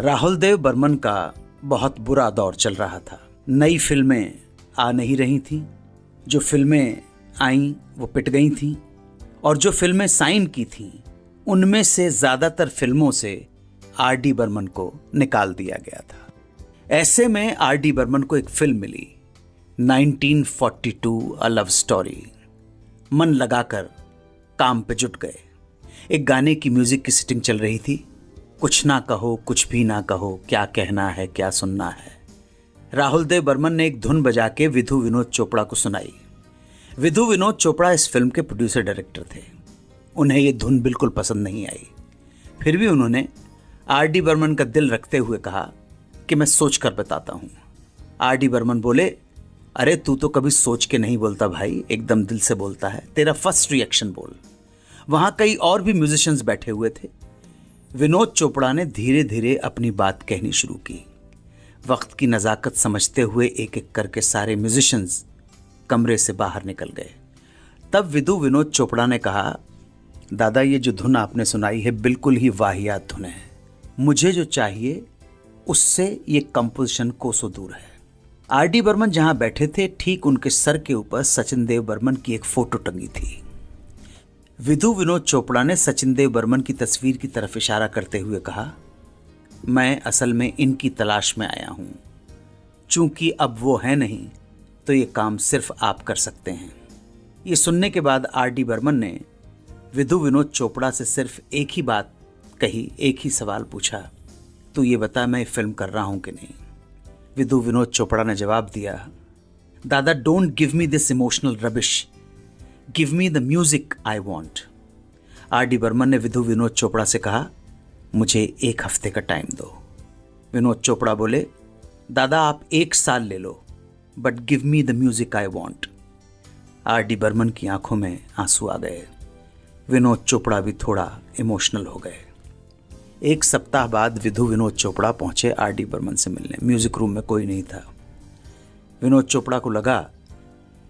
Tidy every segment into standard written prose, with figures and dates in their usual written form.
राहुल देव बर्मन का बहुत बुरा दौर चल रहा था। नई फिल्में आ नहीं रही थीं, जो फिल्में आईं वो पिट गई थीं, और जो फिल्में साइन की थीं उनमें से ज़्यादातर फिल्मों से आर.डी. बर्मन को निकाल दिया गया था। ऐसे में आर.डी. बर्मन को एक फिल्म मिली, 1942 अ लव स्टोरी। मन लगाकर काम पे जुट गए। एक गाने की म्यूजिक की सिटिंग चल रही थी, कुछ ना कहो कुछ भी ना कहो, क्या कहना है क्या सुनना है। राहुल देव बर्मन ने एक धुन बजा के विधु विनोद चोपड़ा को सुनाई। विधु विनोद चोपड़ा इस फिल्म के प्रोड्यूसर डायरेक्टर थे। उन्हें ये धुन बिल्कुल पसंद नहीं आई। फिर भी उन्होंने आर.डी. बर्मन का दिल रखते हुए कहा कि मैं सोच कर बताता हूँ। आर.डी. बर्मन बोले, अरे तू तो कभी सोच के नहीं बोलता भाई, एकदम दिल से बोलता है, तेरा फर्स्ट रिएक्शन बोल। वहाँ कई और भी म्यूजिशियंस बैठे हुए थे। विनोद चोपड़ा ने धीरे धीरे अपनी बात कहनी शुरू की। वक्त की नज़ाकत समझते हुए एक एक करके सारे म्यूजिशियंस कमरे से बाहर निकल गए। तब विधु विनोद चोपड़ा ने कहा, दादा ये जो धुन आपने सुनाई है बिल्कुल ही वाहियात धुन है। मुझे जो चाहिए उससे ये कंपोजिशन कोसों दूर है। आर.डी. बर्मन जहां बैठे थे ठीक उनके सर के ऊपर सचिन देव बर्मन की एक फोटो टंगी थी। विधु विनोद चोपड़ा ने सचिन देव बर्मन की तस्वीर की तरफ इशारा करते हुए कहा, मैं असल में इनकी तलाश में आया हूं। चूंकि अब वो है नहीं तो ये काम सिर्फ आप कर सकते हैं। ये सुनने के बाद आर.डी. बर्मन ने विधु विनोद चोपड़ा से सिर्फ एक ही बात कही, एक ही सवाल पूछा, तू ये बता मैं फिल्म कर रहा हूं कि नहीं। विधु विनोद चोपड़ा ने जवाब दिया, दादा don't give me this emotional rubbish, give me the music I want. RD. Burman ने विधु विनोद चोपड़ा से कहा, मुझे 1 हफ्ते का टाइम दो। विनोद चोपड़ा बोले, दादा आप 1 साल ले लो, but give me the music I want. RD. Burman की आंखों में आंसू आ गए। विनोद चोपड़ा भी थोड़ा इमोशनल हो गए। 1 सप्ताह बाद विधु विनोद चोपड़ा पहुंचे आर.डी. बर्मन से मिलने। म्यूजिक रूम में कोई नहीं था। विनोद चोपड़ा को लगा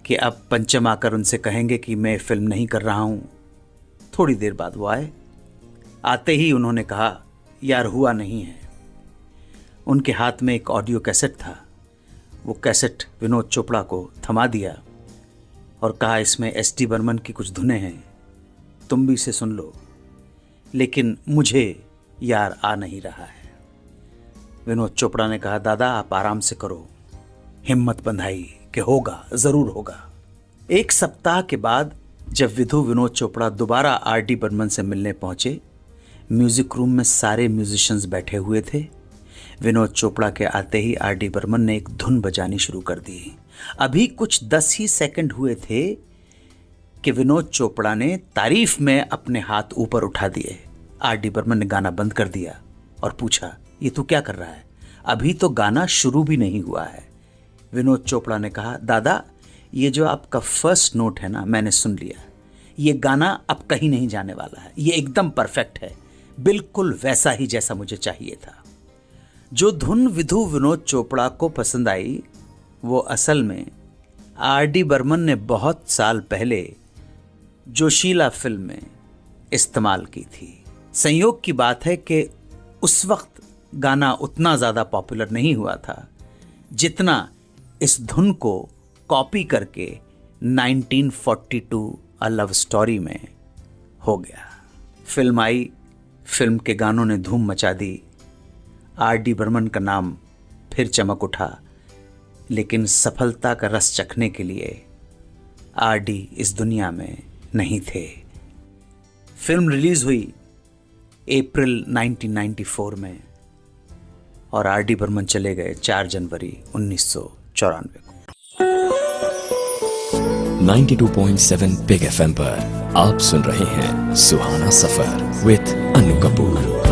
कि अब पंचम आकर उनसे कहेंगे कि मैं फिल्म नहीं कर रहा हूं। थोड़ी देर बाद वो आए। आते ही उन्होंने कहा, यार हुआ नहीं है। उनके हाथ में एक ऑडियो कैसेट था। वो कैसेट विनोद चोपड़ा को थमा दिया और कहा, इसमें एस.डी. बर्मन की कुछ धुनें हैं, तुम भी इसे सुन लो, लेकिन मुझे यार आ नहीं रहा है। विनोद चोपड़ा ने कहा, दादा आप आराम से करो, हिम्मत बंधाई कि होगा, जरूर होगा। 1 सप्ताह के बाद जब विधु विनोद चोपड़ा दोबारा आर.डी. बर्मन से मिलने पहुंचे, म्यूजिक रूम में सारे म्यूजिशियंस बैठे हुए थे। विनोद चोपड़ा के आते ही आर.डी. बर्मन ने एक धुन बजानी शुरू कर दी। अभी कुछ 10 ही सेकंड हुए थे कि विनोद चोपड़ा ने तारीफ में अपने हाथ ऊपर उठा दिए। आर.डी. बर्मन ने गाना बंद कर दिया और पूछा, ये तू क्या कर रहा है? अभी तो गाना शुरू भी नहीं हुआ है। विनोद चोपड़ा ने कहा, दादा ये जो आपका फर्स्ट नोट है ना, मैंने सुन लिया। ये गाना अब कहीं नहीं जाने वाला है, ये एकदम परफेक्ट है, बिल्कुल वैसा ही जैसा मुझे चाहिए था। जो धुन विधु विनोद चोपड़ा को पसंद आई वो असल में आर.डी. बर्मन ने बहुत साल पहले जोशीला फिल्म में इस्तेमाल की थी। संयोग की बात है कि उस वक्त गाना उतना ज़्यादा पॉपुलर नहीं हुआ था जितना इस धुन को कॉपी करके 1942 अ लव स्टोरी में हो गया। फिल्म आई, फिल्म के गानों ने धूम मचा दी। आर.डी. बर्मन का नाम फिर चमक उठा, लेकिन सफलता का रस चखने के लिए आर.डी. इस दुनिया में नहीं थे। फिल्म रिलीज हुई अप्रैल 1994 में और आर.डी. बर्मन चले गए 4 जनवरी 1994 को। 92.7 बिग FM पर आप सुन रहे हैं सुहाना सफर विद अनु कपूर।